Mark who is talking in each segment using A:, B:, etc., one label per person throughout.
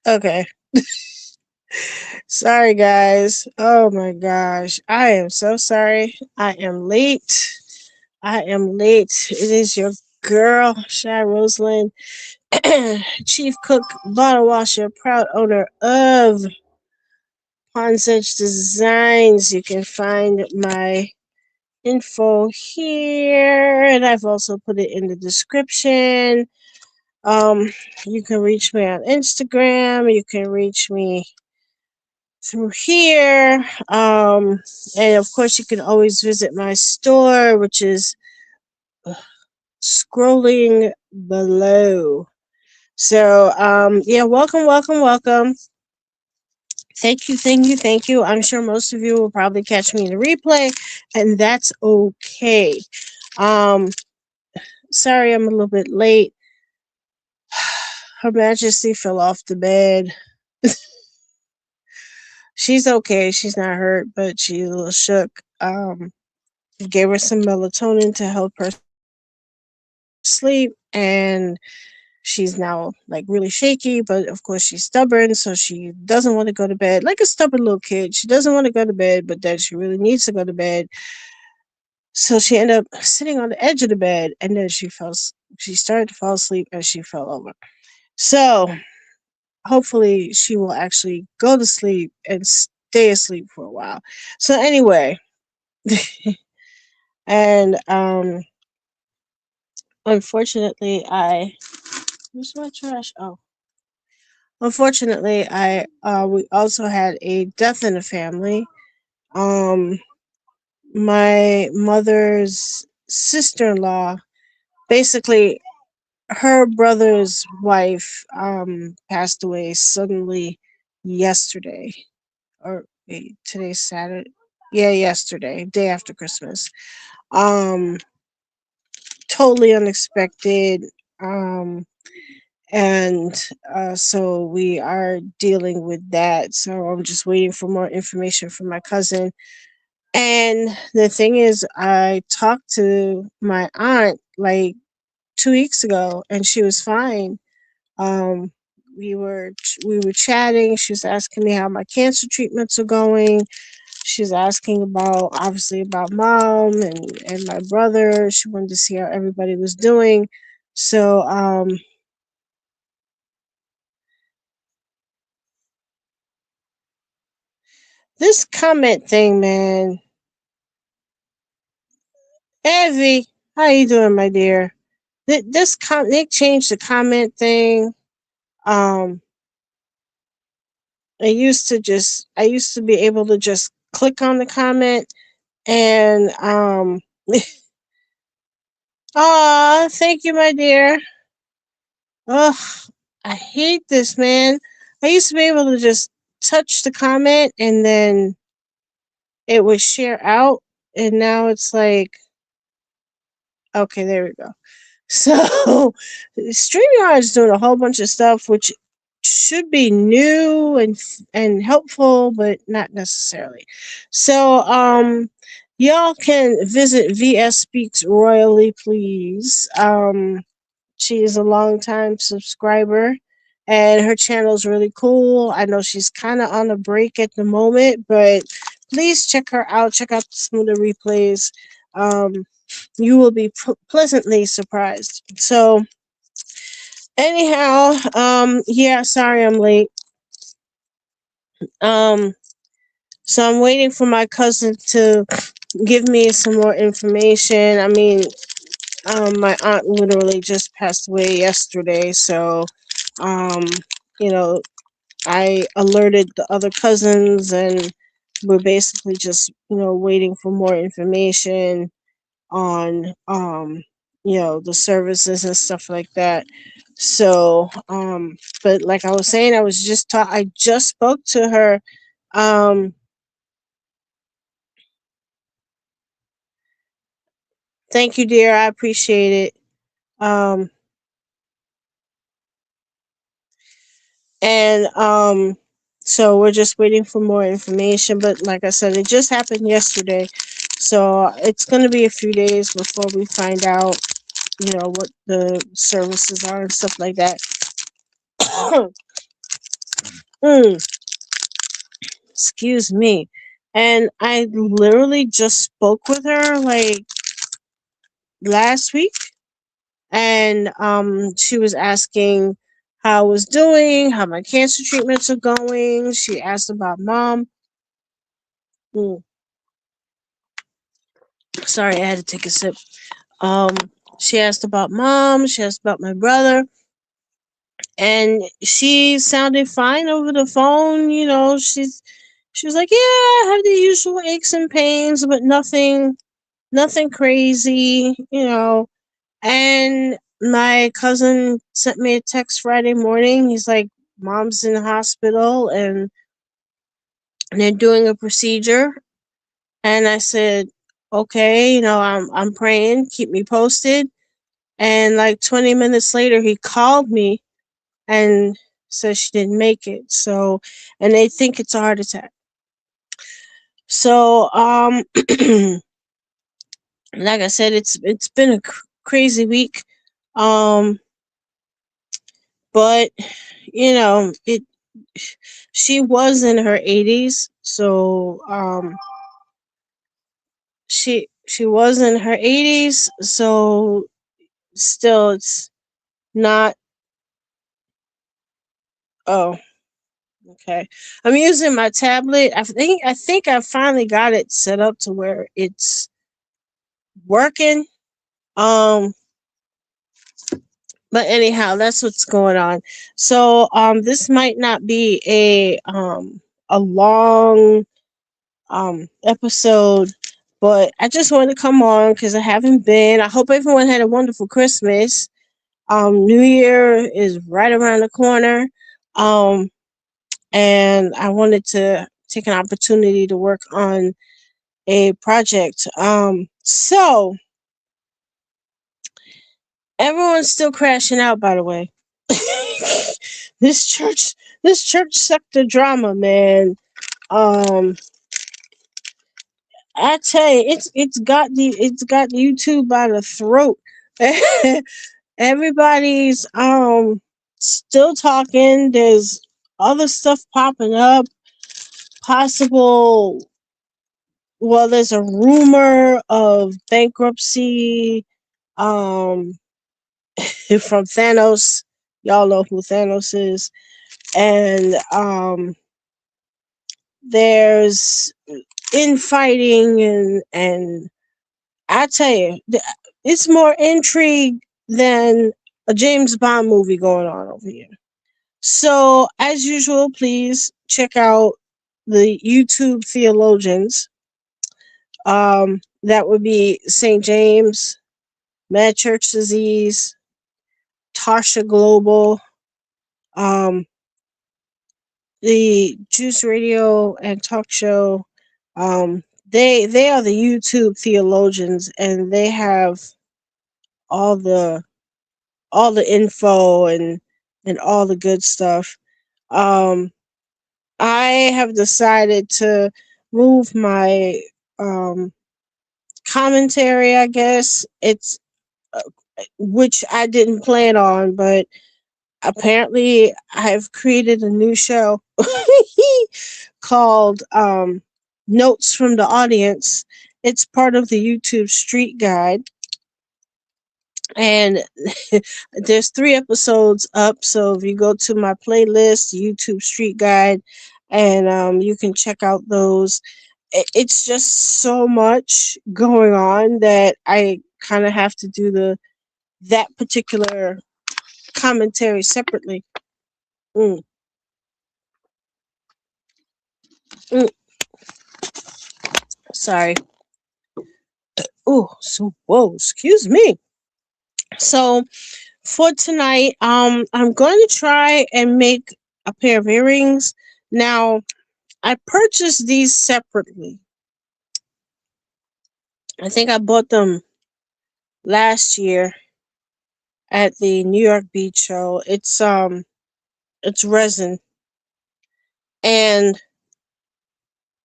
A: Okay. Sorry, guys. Oh my gosh. I am so sorry. I am late. I am late. It is your girl, ShyRosalindndb, Chief Cook, Bottle Washer, proud owner of Podsedgedesigns. You can find my info here, and I've also put it in the description. Um, you can reach me on Instagram. You can reach me through here. And of course, you can always visit my store, which is scrolling below. So, yeah, welcome, welcome, welcome. Thank you, thank you, thank you. I'm sure most of you will probably catch me in the replay, and that's okay. Um, Sorry I'm a little bit late. Her Majesty fell off the bed. She's okay. She's not hurt, but she's a little shook. Gave her some melatonin to help her sleep, and she's now like really shaky, but of course she's stubborn, so she doesn't want to go to bed like a stubborn little kid. She doesn't want to go to bed, but then she really needs to go to bed. So she ended up sitting on the edge of the bed, and then she started to fall asleep and she fell over. So hopefully she will actually go to sleep and stay asleep for a while. So anyway, and unfortunately I where's my trash? Oh. Unfortunately, I we also had a death in the family. Um my mother's sister-in-law, basically her brother's wife, passed away suddenly yesterday. Or wait, today's Saturday. Yeah, yesterday, day after Christmas. Um Totally unexpected. Um and so we are dealing with that. So I'm just waiting for more information from my cousin. And the thing is, I talked to my aunt like 2 weeks ago, and she was fine. Um, we were chatting. She was asking me how my cancer treatments are going. She was asking about, obviously, about mom and my brother. She wanted to see how everybody was doing. So this comment thing, man. Evie, how you doing, my dear? They changed the comment thing. Um, I used to be able to just click on the comment and aw, thank you, my dear. Ugh, I hate this, man. I used to be able to just touch the comment and then it would share out, and now it's like, okay, there we go. So StreamYard is doing a whole bunch of stuff which should be new and helpful, but not necessarily. So y'all can visit VS Speaks Royally, please. She is a longtime subscriber, and her channel is really cool. I know she's kind of on a break at the moment, but please check her out. Check out some of the replays. You will be pleasantly surprised. So, anyhow, yeah, sorry I'm late. Um, so I'm waiting for my cousin to give me some more information. I mean, my aunt literally just passed away yesterday, so um, you know, I alerted the other cousins, and we're basically just, waiting for more information on the services and stuff like that. So but like I was saying, I just spoke to her. um Thank you, dear, I appreciate it. um and So we're just waiting for more information, but like I said, it just happened yesterday, so it's going to be a few days before we find out what the services are and stuff like that. Mm, excuse me. And I literally just spoke with her like last week, and she was asking how I was doing, how my cancer treatments are going. She asked about mom. Mm, sorry, I had to take a sip. Um, she asked about mom. She asked about my brother, and she sounded fine over the phone. She was like, "Yeah, I have the usual aches and pains, but nothing crazy." And my cousin sent me a text Friday morning. He's like, "Mom's in the hospital, and they're doing a procedure." And I said, "Okay, I'm praying. Keep me posted." And like 20 minutes later, he called me and said she didn't make it. So, and they think it's a heart attack. So, like I said, it's been a crazy week. Um, but it she was in her 80s, so she was in her 80s, so still it's not. Oh, okay. I'm using my tablet. I think I finally got it set up to where it's working. Um, but anyhow, that's what's going on. So this might not be a long episode, but I just wanted to come on because I haven't been. I hope everyone had a wonderful Christmas. New Year is right around the corner. Um, and I wanted to take an opportunity to work on a project. So everyone's still crashing out, by the way. this church, this church sector drama, man. Um, I tell you, it's got YouTube by the throat. Everybody's still talking. There's other stuff popping up. Possible. Well, there's a rumor of bankruptcy. Um, from Thanos. Y'all know who Thanos is, and there's infighting and I tell you, it's more intrigue than a James Bond movie going on over here. So, as usual, please check out the YouTube theologians. That would be St. James, Mad Church Disease, Tarsha Global, um, the Juice Radio and Talk Show. They are the YouTube theologians, and they have all the all the info and all the good stuff. Um, I have decided to move my um, commentary. I guess it's which I didn't plan on, but apparently I've created a new show called Notes from the Audience. It's part of the YouTube Street Guide, and there's 3 episodes up. So if you go to my playlist, YouTube Street Guide, and you can check out those. It's just so much going on that I kind of have to do the that particular commentary separately. Mm, mm, sorry. Oh, so whoa, excuse me. So for tonight, I'm going to try and make a pair of earrings. Now, I purchased these separately. I think I bought them last year at the New York Bead Show. It's resin, and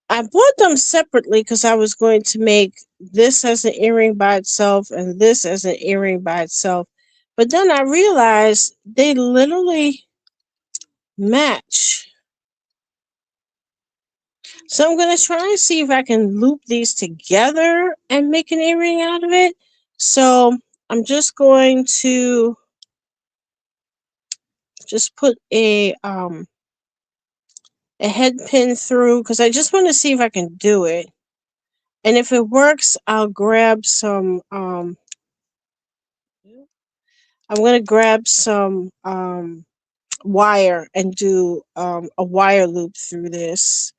A: I bought them separately because I was going to make this as an earring by itself and this as an earring by itself. But then I realized they literally match. So I'm going to try and see if I can loop these together and make an earring out of it. So I'm just going to just put a head pin through because I just want to see if I can do it. And if it works, I'll grab some I'm going to grab some wire and do a wire loop through this.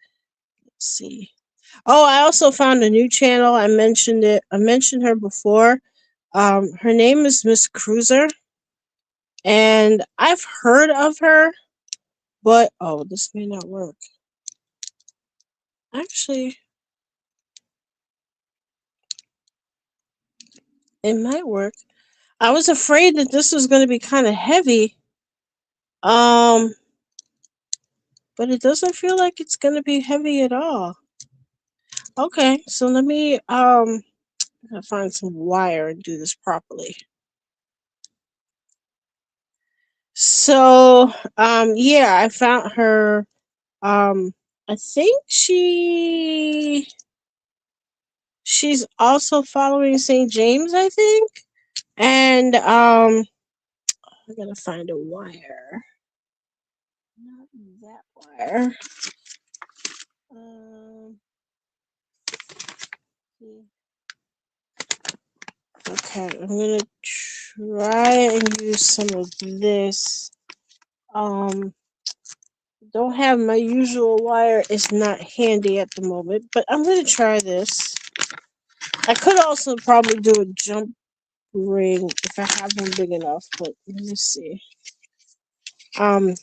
A: Let's see. Oh, I also found a new channel. I mentioned it. I mentioned her before. Her name is Miss Cruiser, and I've heard of her, but oh, this may not work. Actually, it might work. I was afraid that this was going to be kind of heavy. Um, but it doesn't feel like it's going to be heavy at all. Okay, so let me find some wire and do this properly. So, yeah, I found her. I think she's also following St. James, I think. And I gotta find a wire. Not that wire. Um, okay, I'm gonna try and use some of this. Um, don't have my usual wire. It's not handy at the moment, but I'm gonna try this. I could also probably do a jump ring if I have one big enough, but let me see.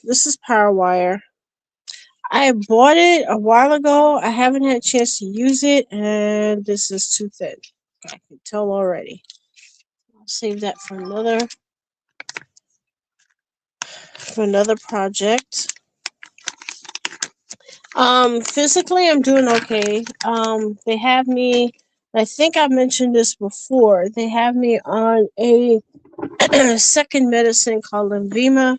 A: This is power wire. I bought it a while ago. I haven't had a chance to use it, and this is too thin. I can tell already. I'll save that for another project. Physically, I'm doing okay. They have me. I think I mentioned this before. They have me on a second medicine called lymphema.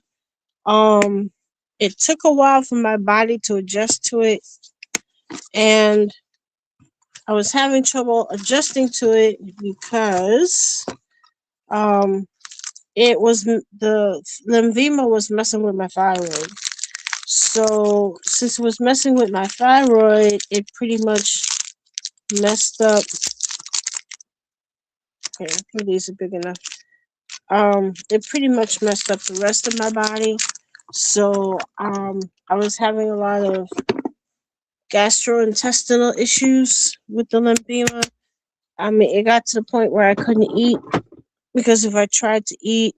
A: It took a while for my body to adjust to it, and I was having trouble adjusting to it because it was the lymphema was messing with my thyroid. So since it was messing with my thyroid, it pretty much messed up. Okay, these are big enough. It pretty much messed up the rest of my body. So I was having a lot of gastrointestinal issues with the lymphema. I mean, it got to the point where I couldn't eat because if I tried to eat,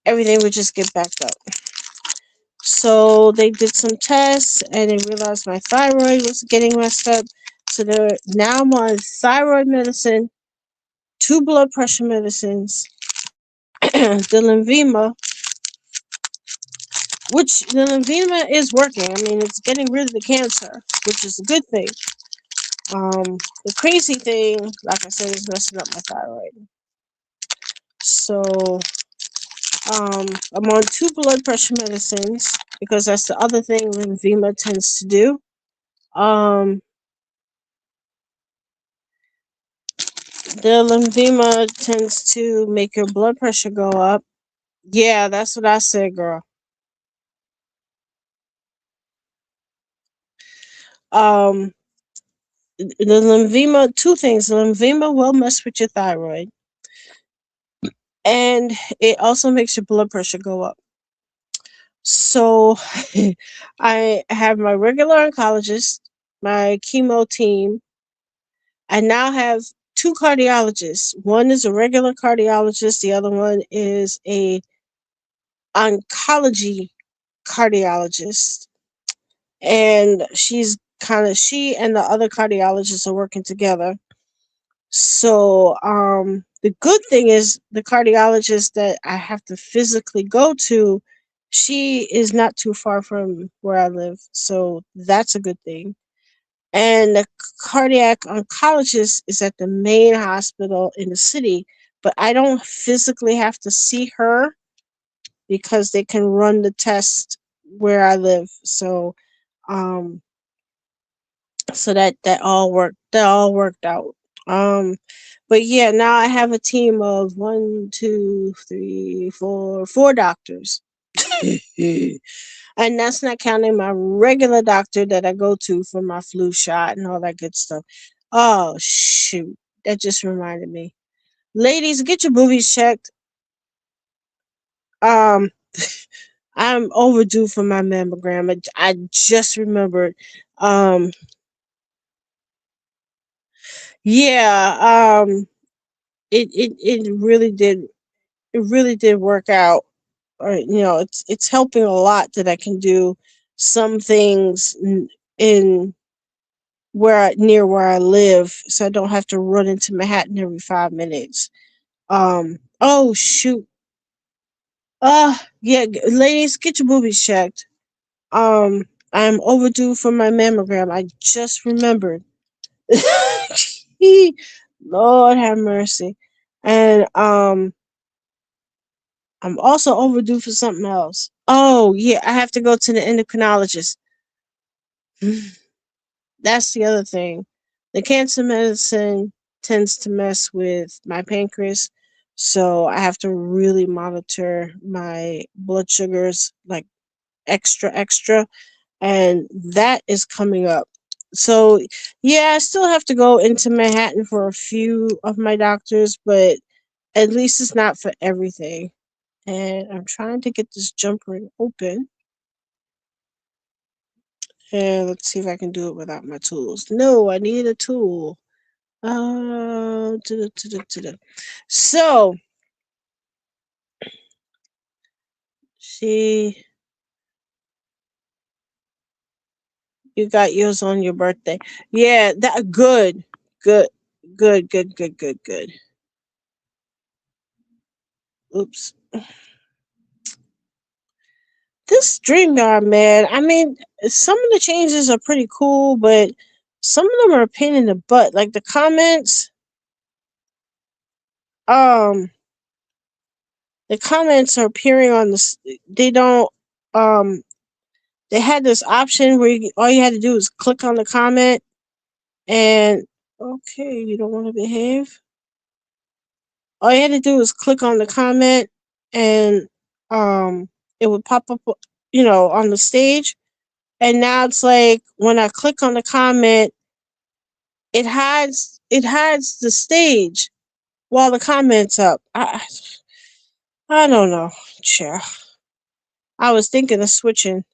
A: everything would just get backed up. So they did some tests and they realized my thyroid was getting messed up. So now I'm on thyroid medicine, 2 blood pressure medicines, the lymphema, which the lymphema is working. I mean, it's getting rid of the cancer, which is a good thing. The crazy thing, like I said, is messing up my thyroid. So, I'm on 2 blood pressure medicines because that's the other thing lymphema tends to do. The lymphema tends to make your blood pressure go up. Yeah, that's what I said, girl. Um, the lymphema, two things. The lymphema will mess with your thyroid, and it also makes your blood pressure go up. So, I have my regular oncologist, my chemo team. I now have 2 cardiologists. One is a regular cardiologist. The other one is a oncology cardiologist. And she and the other cardiologists are working together. So the good thing is the cardiologist that I have to physically go to, she is not too far from where I live. So that's a good thing. and the cardiac oncologist is at the main hospital in the city, but I don't physically have to see her because they can run the test where I live. Um, so that all worked out. Um, but yeah, now I have a team of one, two, three, four doctors. And that's not counting my regular doctor that I go to for my flu shot and all that good stuff. Oh shoot. That just reminded me. Ladies, get your boobies checked. Um I'm overdue for my mammogram. I just remembered. Um yeah, it really did work out. It's helping a lot that I can do some things in near where I live, so I don't have to run into Manhattan every 5 minutes. Oh shoot. Yeah, ladies, get your boobies checked. I'm overdue for my mammogram. I just remembered. Lord have mercy. And I'm also overdue for something else. Oh yeah, I have to go to the endocrinologist. That's the other thing. The cancer medicine tends to mess with my pancreas, so I have to really monitor my blood sugars like extra extra, and that is coming up. So, yeah, I still have to go into Manhattan for a few of my doctors, but at least it's not for everything. And I'm trying to get this jump ring open. And let's see if I can do it without my tools. No, I need a tool. So, see, you got yours on your birthday. Yeah, that good, good, good. Oops. This StreamYard, man. I mean, some of the changes are pretty cool, but some of them are a pain in the butt. Like the comments, um, the comments are appearing on the. They don't. Um, they had this option where all you had to do is click on the comment and okay, you don't want to behave. All you had to do was click on the comment and it would pop up, on the stage. And now it's like when I click on the comment, it hides the stage while the comment's up. I don't know, chair. I was thinking of switching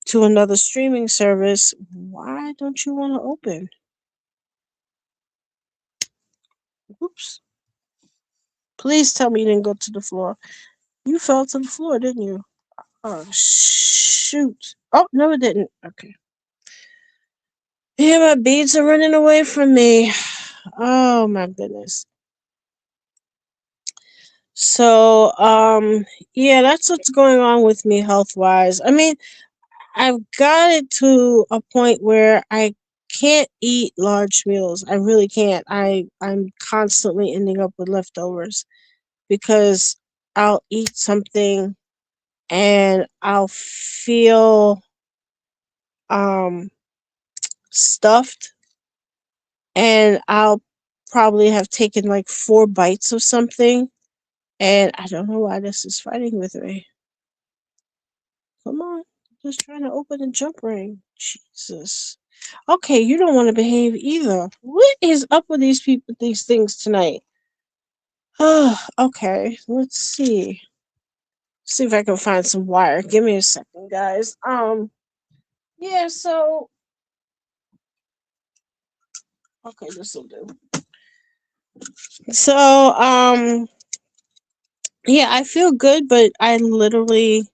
A: to another streaming service. Why don't you want to open? Oops. Please tell me you didn't go to the floor. You fell to the floor, didn't you? Oh shoot. Oh no, it didn't. Okay. Yeah, my beads are running away from me. Oh my goodness. So, yeah, that's what's going on with me health wise. I mean, I've got it to a point where I can't eat large meals. I really can't. I'm constantly ending up with leftovers because I'll eat something and I'll feel um stuffed, and I'll probably have taken like 4 bites of something, and I don't know why this is fighting with me. Come on, just trying to open a jump ring. Jesus. Okay, you don't want to behave either. What is up with these people, these things tonight? Okay, let's see. See if I can find some wire. Give me a second, guys. Yeah, so okay, this will do. So, yeah, I feel good, but I literally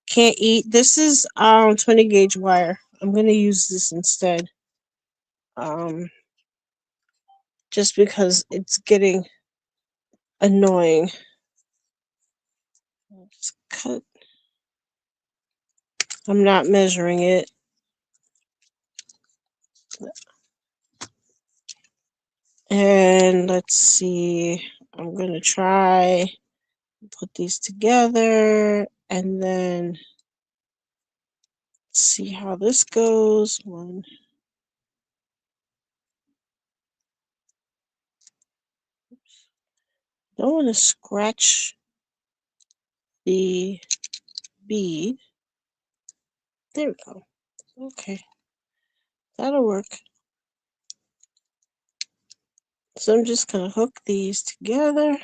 A: can't eat. This is 20 gauge wire. I'm gonna use this instead. Um, just because it's getting annoying. Just cut. I'm not measuring it. And let's see, I'm going to try put these together and then see how this goes. One. Don't want to scratch the bead. There we go. Okay, that'll work. So I'm just going to hook these together.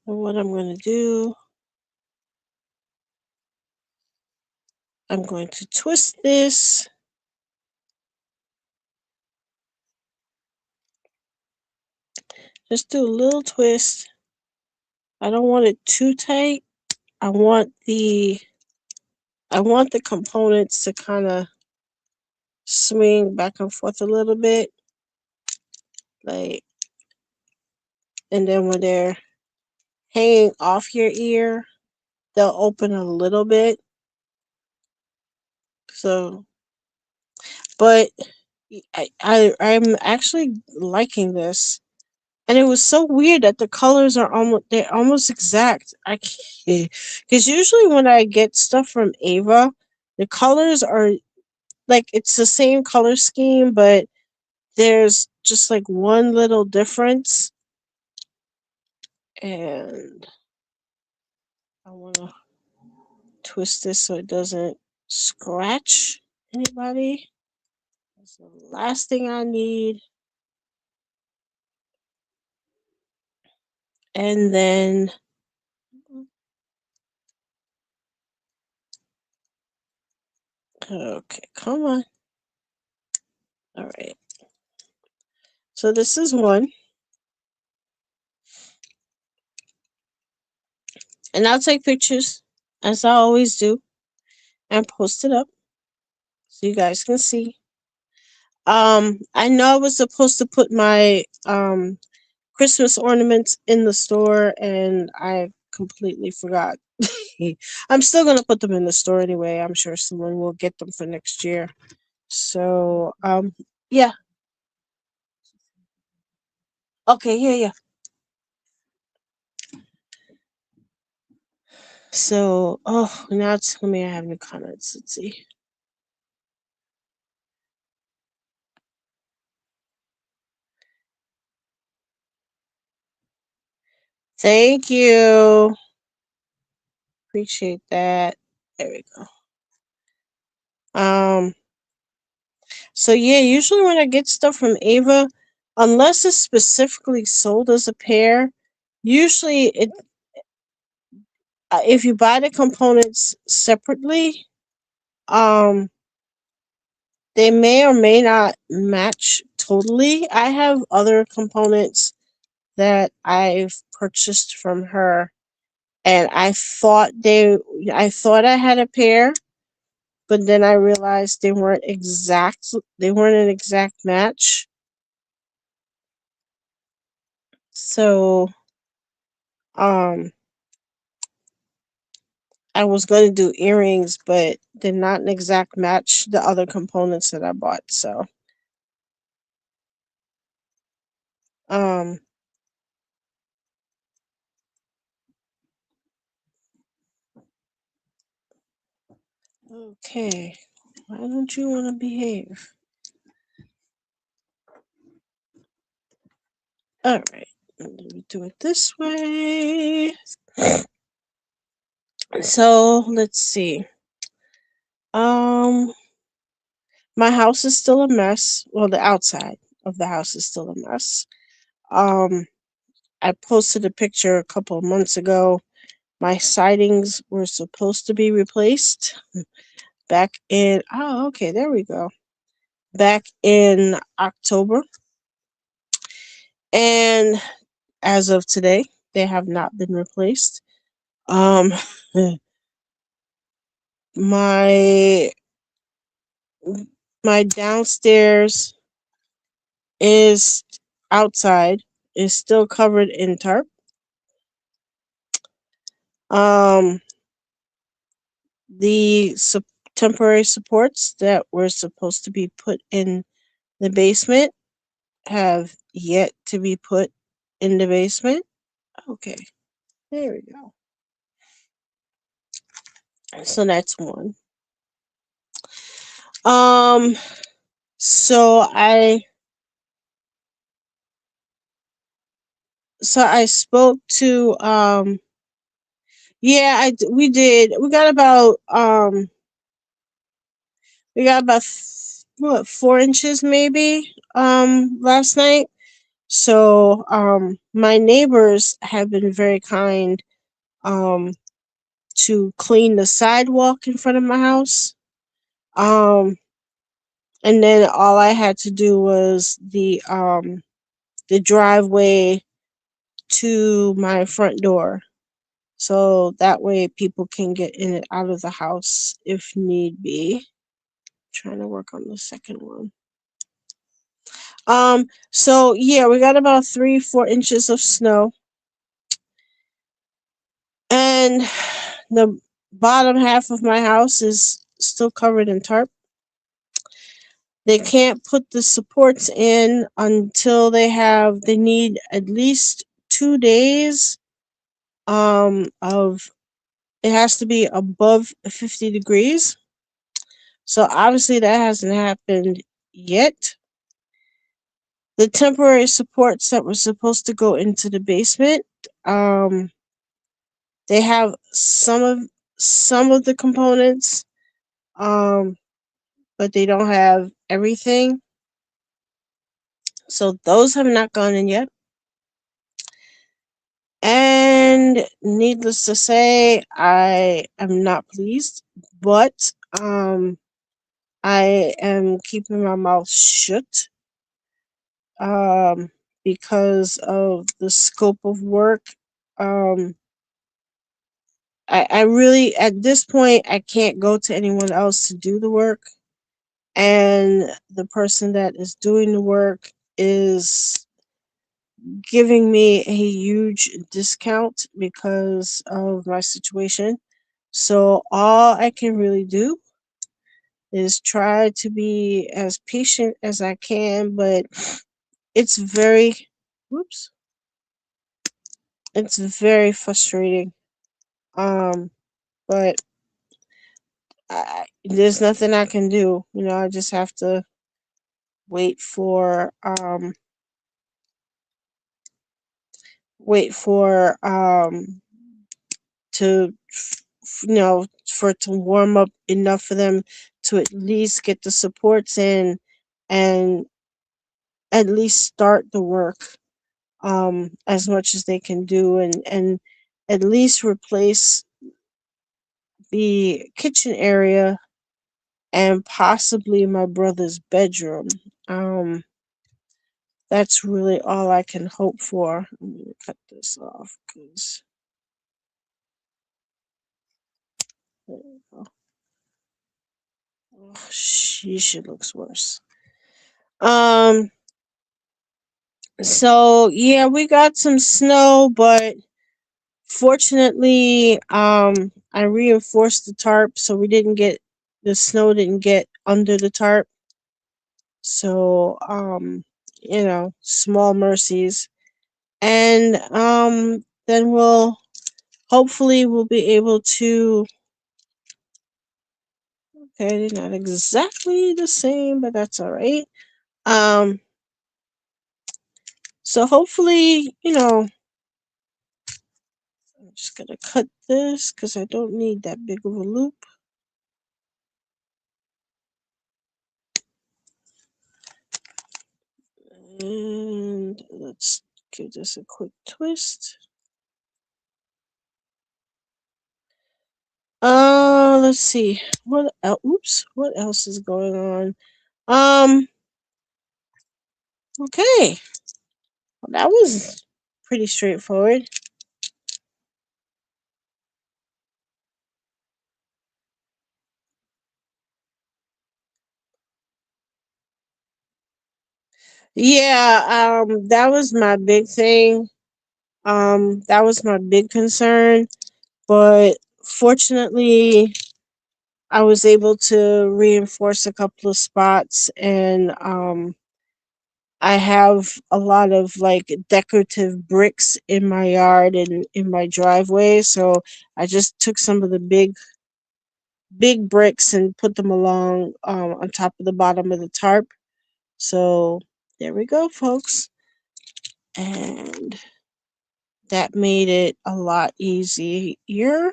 A: And what I'm going to do, I'm going to twist this. Just do a little twist. I don't want it too tight. I want the components to kind of swing back and forth a little bit, like, and then when they're hanging off your ear, they'll open a little bit. So, but I'm actually liking this, and it was so weird that the colors are they're almost exact. I can't, because usually when I get stuff from Ava, the colors are like it's the same color scheme, but there's just like one little difference, and I want to twist this so it doesn't scratch anybody. That's the last thing I need. And then okay, come on. All right. So this is one. And I'll take pictures as I always do and post it up so you guys can see. I know I was supposed to put my Christmas ornaments in the store and I completely forgot. I'm still gonna put them in the store anyway. I'm sure someone will get them for next year. So yeah. Okay, yeah. So now it's telling me I have new comments. Let's see. Thank you. Appreciate that. There we go. So yeah, usually when I get stuff from Ava, unless it's specifically sold as a pair, usually it if you buy the components separately, um they may or may not match totally. I have other components that I've purchased from her and I thought I had a pair, but then I realized they weren't an exact match. So um I was going to do earrings, but they're not an exact match the other components that I bought. So um okay, why don't you want to behave? All right, let me do it this way. So let's see. Um, my house is still a mess. Well, the outside of the house is still a mess. Um, I posted a picture a couple of months ago. My sidings were supposed to be replaced back in, oh, okay, there we go. Back in October. And as of today, they have not been replaced. Um, my my downstairs is outside is still covered in tarp. Um, the temporary supports that were supposed to be put in the basement have yet to be put in the basement. Okay, there we go. So that's one. Um, so I spoke to yeah, we did. We got about what 4 inches maybe last night. So my neighbors have been very kind um to clean the sidewalk in front of my house. Um and then all I had to do was the driveway to my front door. So that way people can get in and out of the house if need be. Trying to work on the second one. So yeah, we got about 3, 4 inches of snow. And the bottom half of my house is still covered in tarp. They can't put the supports in until they need at least 2 days of it has to be above 50 degrees. So obviously that hasn't happened yet. The temporary supports that were supposed to go into the basement, um, they have some of the components, um, but they don't have everything. So those have not gone in yet. And needless to say, I am not pleased, but I am keeping my mouth shut um, because of the scope of work. Um, I really, at this point, I can't go to anyone else to do the work. And the person that is doing the work is giving me a huge discount because of my situation. So all I can really do is try to be as patient as I can, but it's very, whoops, it's very frustrating. Um, but there's nothing I can do. I just have to wait for wait for to for it to warm up enough for them to at least get the supports in and at least start the work as much as they can do and at least replace the kitchen area and possibly my brother's bedroom. um that's really all I can hope for. I'm gonna cut this off because sheesh, it looks worse. um So yeah, we got some snow, but fortunately, I reinforced the tarp so the snow didn't get under the tarp. So small mercies, and then we'll be able to. Okay, they're not exactly the same, but that's all right. Um, so hopefully, I'm just gonna cut this because I don't need that big of a loop. And let's give this a quick twist. Let's see. What else? Oops. What else is going on? Okay. Well, that was pretty straightforward. Yeah, that was my big thing. That was my big concern. But fortunately, I was able to reinforce a couple of spots, and I have a lot of like decorative bricks in my yard and in my driveway. So I just took some of the big bricks and put them along on top of the bottom of the tarp. So there we go, folks. And that made it a lot easier.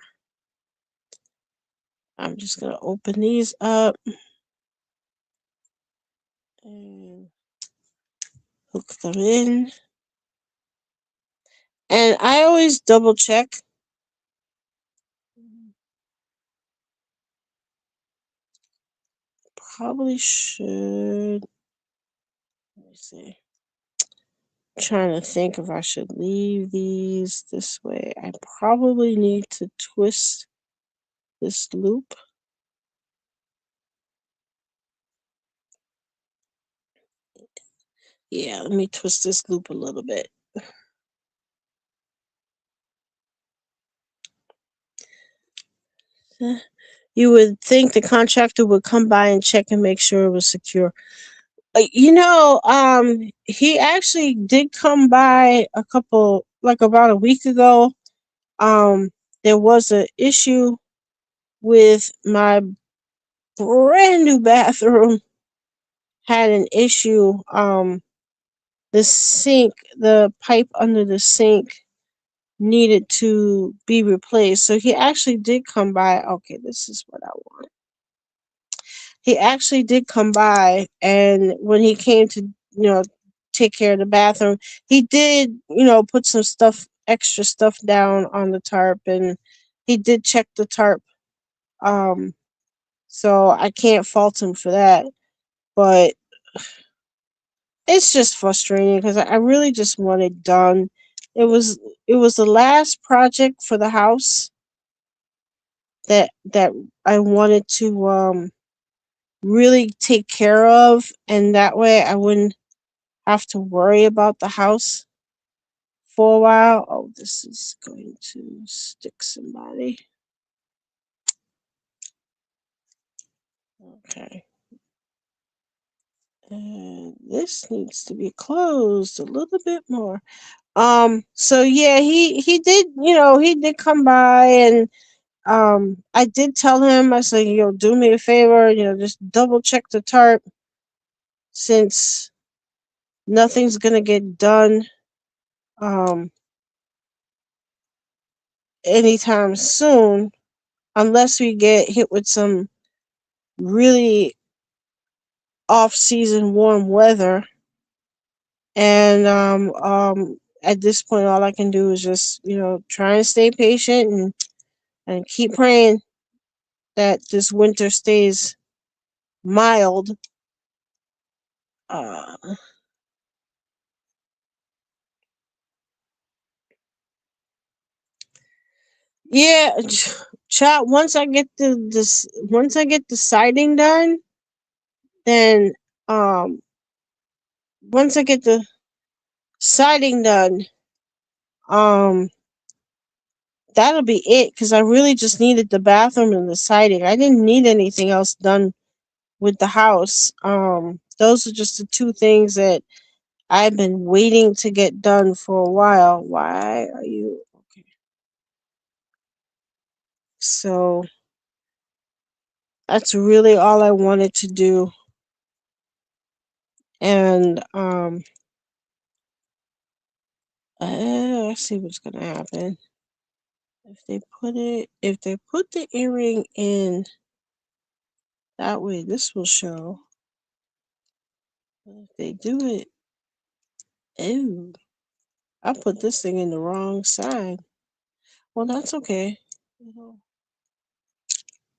A: I'm just going to open these up and hook them in. And I always double check. Probably should. Let me see. Trying to think if I should leave these this way. I probably need to twist this loop. Yeah, let me twist this loop a little bit. You would think the contractor would come by and check and make sure it was secure. He actually did come by like about a week ago. Um, there was an issue with my brand new bathroom. Had an issue. The pipe under the sink needed to be replaced. So he actually did come by. Okay, this is what I want. He actually did come by, and when he came to, take care of the bathroom, he did, put some extra stuff down on the tarp, and he did check the tarp. Um, so I can't fault him for that, but it's just frustrating because I really just want it done. It was it was the last project for the house that I wanted to really take care of, and that way I wouldn't have to worry about the house for a while. Oh, this is going to stick somebody. Okay. And this needs to be closed a little bit more. So yeah, he did, he did come by, and I did tell him, I said, do me a favor, just double check the tarp since nothing's gonna get done um anytime soon unless we get hit with some really off season warm weather. And at this point all I can do is just, try and stay patient and keep praying that this winter stays mild. Uh, yeah, chat. Once I get the siding done, then um, once I get the siding done, um, that'll be it. Because I really just needed the bathroom and the siding. I didn't need anything else done with the house. Those are just the two things that I've been waiting to get done for a while. Why are you okay? So that's really all I wanted to do. And let's see what's gonna happen. If they put the earring in that way, this will show. But if they do it, oh, I put this thing in the wrong side. Well, that's okay.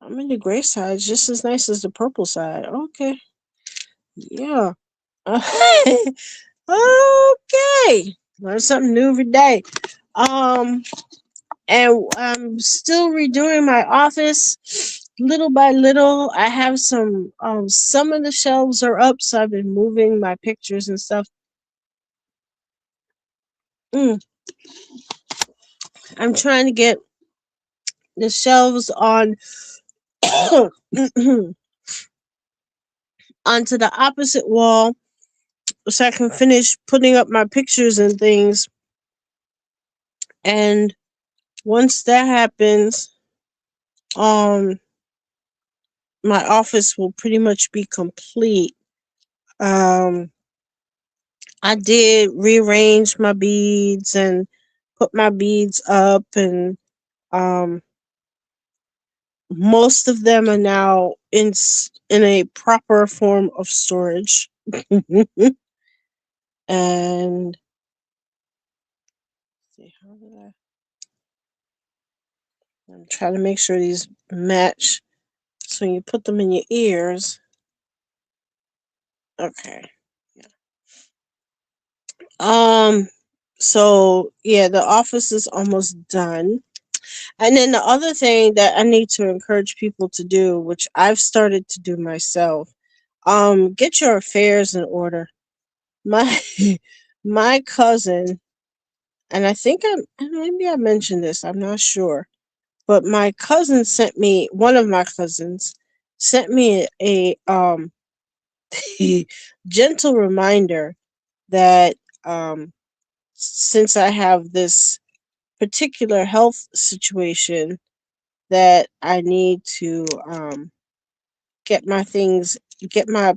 A: I'm in the gray side, just as nice as the purple side. Okay, yeah. Okay, learn something new every day. Um, and I'm still redoing my office little by little. I have some of the shelves are up, so I've been moving my pictures and stuff. mm, I'm trying to get the shelves on onto the opposite wall so I can finish putting up my pictures and things. And once that happens, um, my office will pretty much be complete. Um, I did rearrange my beads and put my beads up, and um, most of them are now in a proper form of storage. And see, how did I'm trying to make sure these match. So when you put them in your ears, okay. Yeah. So yeah, the office is almost done. And then the other thing that I need to encourage people to do, which I've started to do myself, get your affairs in order. My my cousin, and I think maybe I mentioned this, I'm not sure. But my cousin sent me, one of my cousins sent me a gentle reminder that since I have this particular health situation, that I need to get my things, get my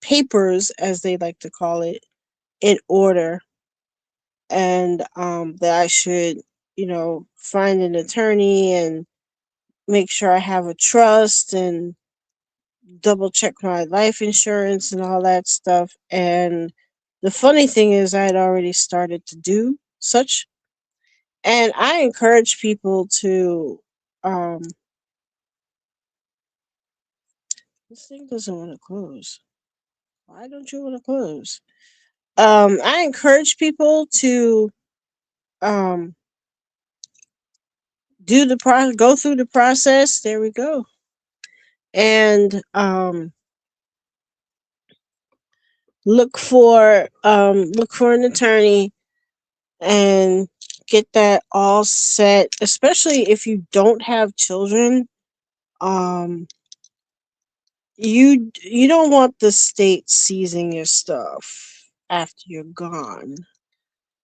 A: papers, as they like to call it, in order, and that I should, find an attorney and make sure I have a trust and double check my life insurance and all that stuff. And the funny thing is, I had already started to do such, and I encourage people to. Um, this thing doesn't want to close. Why don't you want to close? I encourage people to um go through the process. There we go, and look for an attorney and get that all set. Especially if you don't have children, um, you don't want the state seizing your stuff after you're gone.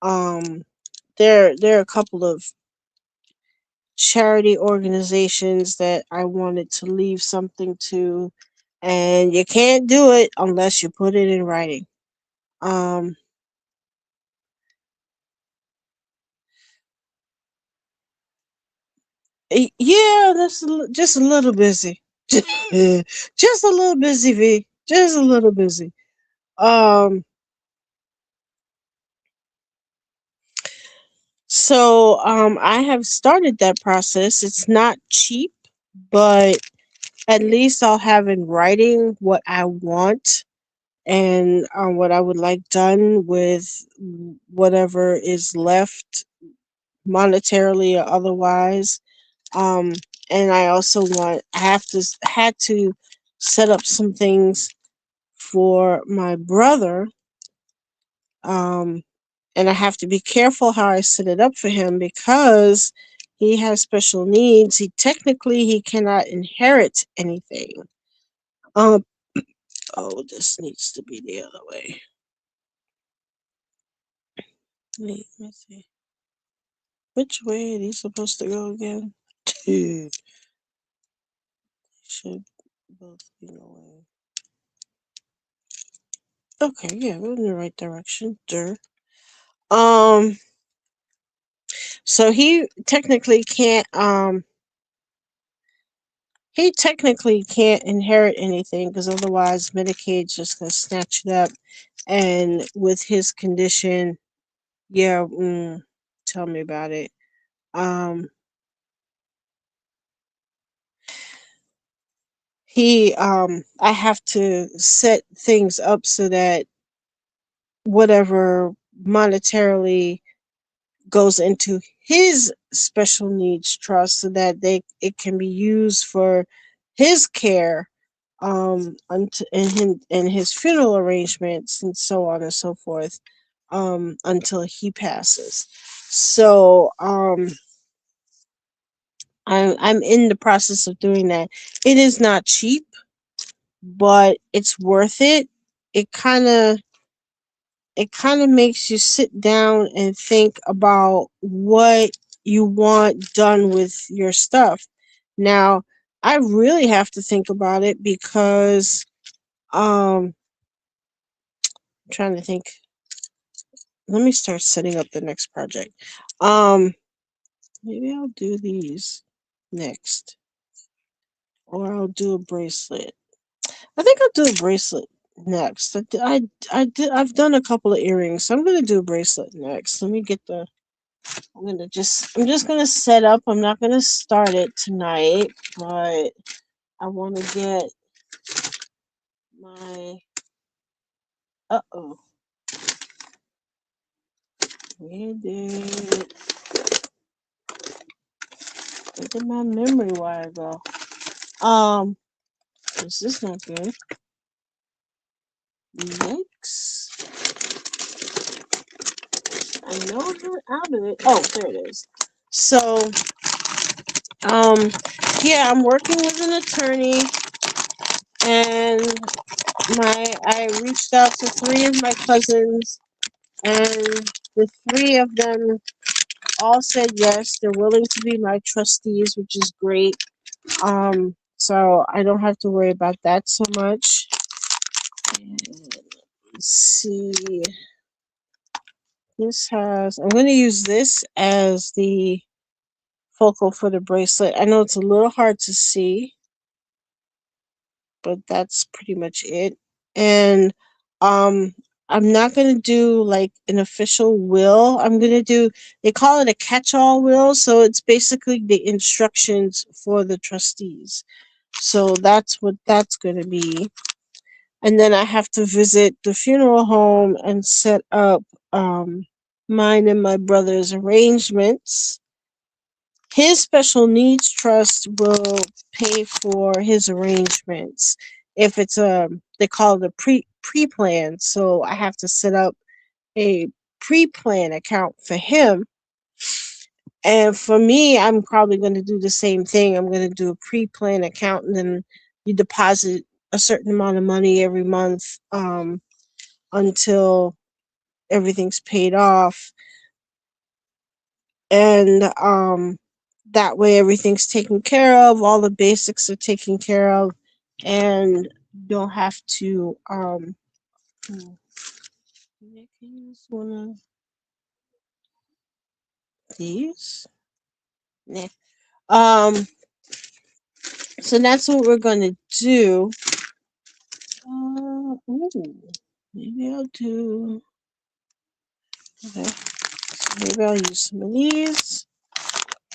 A: Um, there are a couple of charity organizations that I wanted to leave something to, and you can't do it unless you put it in writing. Um, yeah, just a little busy, just a little busy, V, just a little busy. Um, I have started that process. It's not cheap, but at least I'll have in writing what I want and what I would like done with whatever is left, monetarily or otherwise. Um, and I also had to set up some things for my brother. Um, and I have to be careful how I set it up for him because he has special needs. He cannot inherit anything. Um, oh, this needs to be the other way. Let me see. Which way are these supposed to go again? Should both be going. Okay, yeah, we're in the right direction. Dur. Um, so he technically can't inherit anything because otherwise Medicaid's just gonna snatch it up. And with his condition, yeah, tell me about it. Um, I have to set things up so that whatever monetarily goes into his special needs trust so that it can be used for his care in his funeral arrangements and so on and so forth until he passes. So I'm in the process of doing that. It is not cheap, but it's worth it. It kind of it kind of makes you sit down and think about what you want done with your stuff. Now, I really have to think about it because I'm trying to think. Let me start setting up the next project. Um Maybe I'll do these next, or I'll do a bracelet. I think I'll do a bracelet next. I've done a couple of earrings, so I'm gonna do a bracelet next. Let me get the. I'm just gonna set up. I'm not gonna start it tonight, but I want to get my. Uh-oh. Where did my memory wire go? Is this not good? Yikes. I know I got out of it. Oh, there it is. So, um, yeah, I'm working with an attorney, and I reached out to three of my cousins, and the three of them all said yes. They're willing to be my trustees, which is great. So I don't have to worry about that so much. And let's see. I'm going to use this as the focal for the bracelet. I know it's a little hard to see, but that's pretty much it. And um I'm not going to do like an official will. I'm going to do, they call it a catch-all will, so it's basically the instructions for the trustees. So that's what that's going to be. And then I have to visit the funeral home and set up mine and my brother's arrangements. His special needs trust will pay for his arrangements. If it's they call it a pre-plan, so I have to set up a pre-plan account for him. And for me, I'm probably going to do the same thing. I'm going to do a pre-plan account, and then you deposit a certain amount of money every month until everything's paid off. And that way everything's taken care of, all the basics are taken care of, and you don't have to use one of these. Nah. So that's what we're gonna do. Ooh, maybe I'll do. Okay, so maybe I'll use some of these,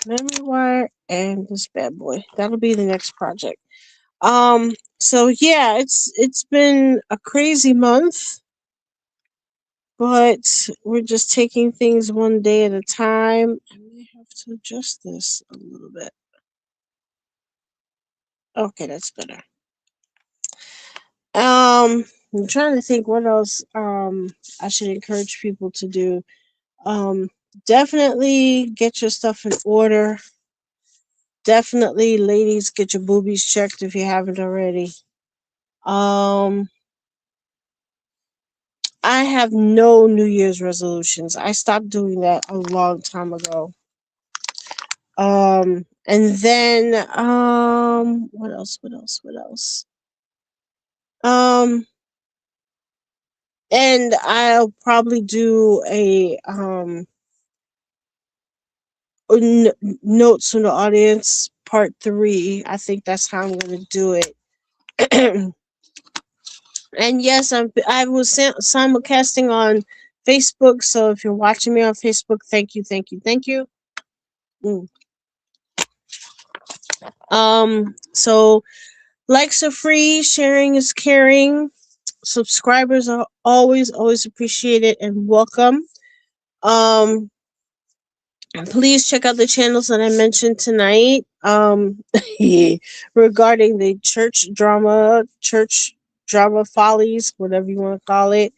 A: memory wire, and this bad boy. That'll be the next project. So yeah, it's been a crazy month, but we're just taking things one day at a time. I may have to adjust this a little bit. Okay, that's better. I'm trying to think what else I should encourage people to do. Um, Definitely get your stuff in order. Definitely, ladies, get your boobies checked if you haven't already. Um, I have no New Year's resolutions. I stopped doing that a long time ago. And then what else? What else? What else? Um, and I'll probably do a notes from the audience part 3. I think that's how I'm gonna do it. And yes, I was simulcasting on Facebook. So if you're watching me on Facebook, thank you, thank you, thank you. Mm. So likes are free, sharing is caring. Subscribers are always appreciated and welcome. Um, Please check out the channels that I mentioned tonight. Regarding the church drama follies, whatever you want to call it.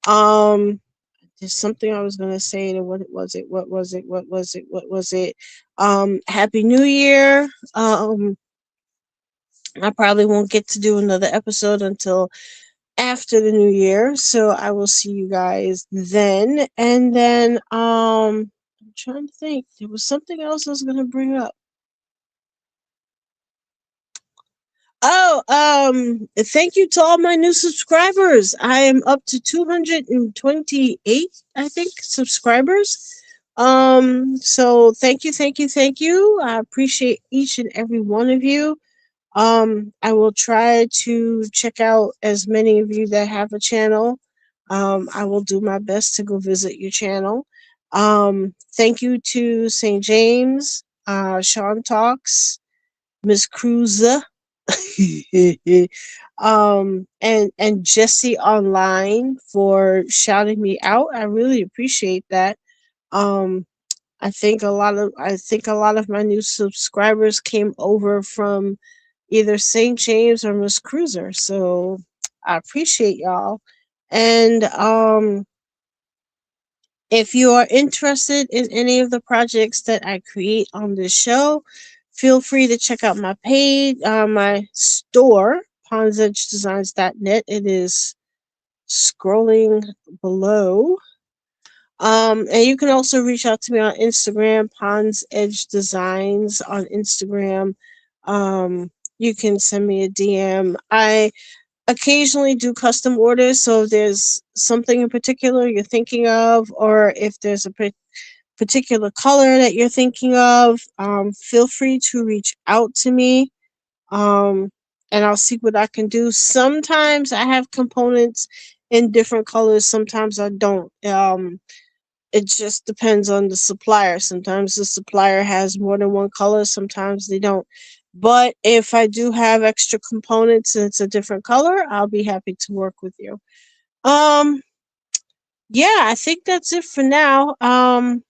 A: Um, There's something I was gonna say. To what was it? What was it? What was it? What was it? Happy New Year. I probably won't get to do another episode until after the new year, so I will see you guys then. And then I'm trying to think. There was something else I was gonna bring up. Oh, thank you to all my new subscribers. I am up to 228, I think, subscribers. So thank you, thank you, thank you. I appreciate each and every one of you. I will try to check out as many of you that have a channel. I will do my best to go visit your channel. Thank you to St. James, Sean Talks, Miss Cruiser, and Jesse Online for shouting me out. I really appreciate that. Um, I think a lot of my new subscribers came over from either St. James or Miss Cruiser. So I appreciate y'all. And if you are interested in any of the projects that I create on this show, feel free to check out my page, my store, Podsedgedesigns.net. It is scrolling below. And you can also reach out to me on Instagram, Pond's Edge Designs on Instagram. You can send me a DM. I occasionally do custom orders, so if there's something in particular you're thinking of, or if there's a particular color that you're thinking of, feel free to reach out to me. Um, and I'll see what I can do. Sometimes I have components in different colors, sometimes I don't. It just depends on the supplier. Sometimes the supplier has more than one color, sometimes they don't. But if I do have extra components and it's a different color, I'll be happy to work with you. Um yeah, I think that's it for now. I'm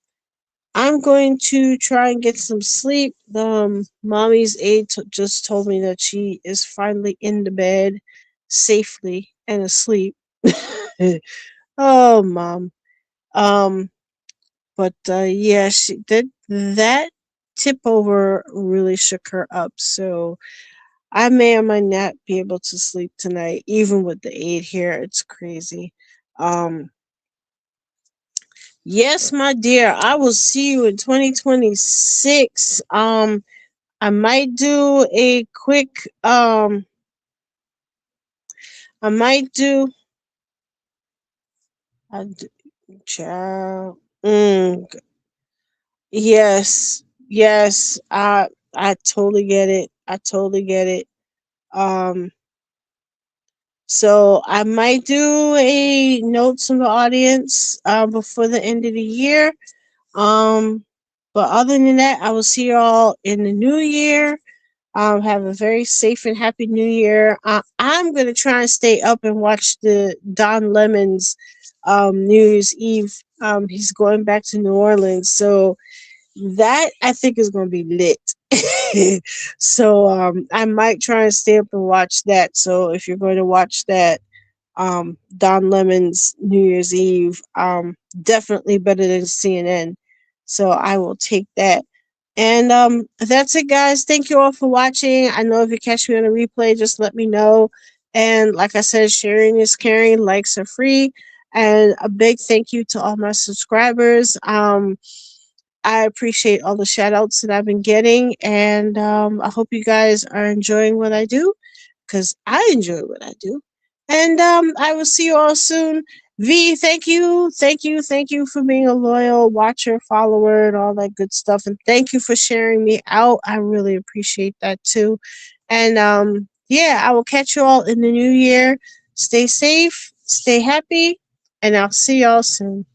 A: going to try and get some sleep. Mommy's aide just told me that she is finally in the bed safely and asleep. Oh, mom. Um But yeah, she did that tip over really shook her up. So I may or might not be able to sleep tonight, even with the aid here. It's crazy. Um, yes, my dear, I will see you in 2026. I might do a quick I might do I d- child. Mm, yes, yes. I totally get it. I totally get it. Um, so I might do a notes from the audience before the end of the year. Um, but other than that, I will see you all in the new year. Have a very safe and happy new year. I'm gonna try and stay up and watch the Don Lemon's New Year's Eve. He's going back to New Orleans, so that I think is going to be lit. So I might try and stay up and watch that. So if you're going to watch that, Don Lemon's New Year's Eve, definitely better than CNN. So I will take that. And that's it, guys. Thank you all for watching. I know if you catch me on a replay, just let me know. And like I said, sharing is caring. Likes are free. And a big thank you to all my subscribers. I appreciate all the shout outs that I've been getting, and I hope you guys are enjoying what I do because I enjoy what I do. And I will see you all soon. V, thank you, thank you, thank you for being a loyal watcher, follower, and all that good stuff. And thank you for sharing me out. I really appreciate that too. And yeah, I will catch you all in the new year. Stay safe, stay happy, and I'll see y'all soon.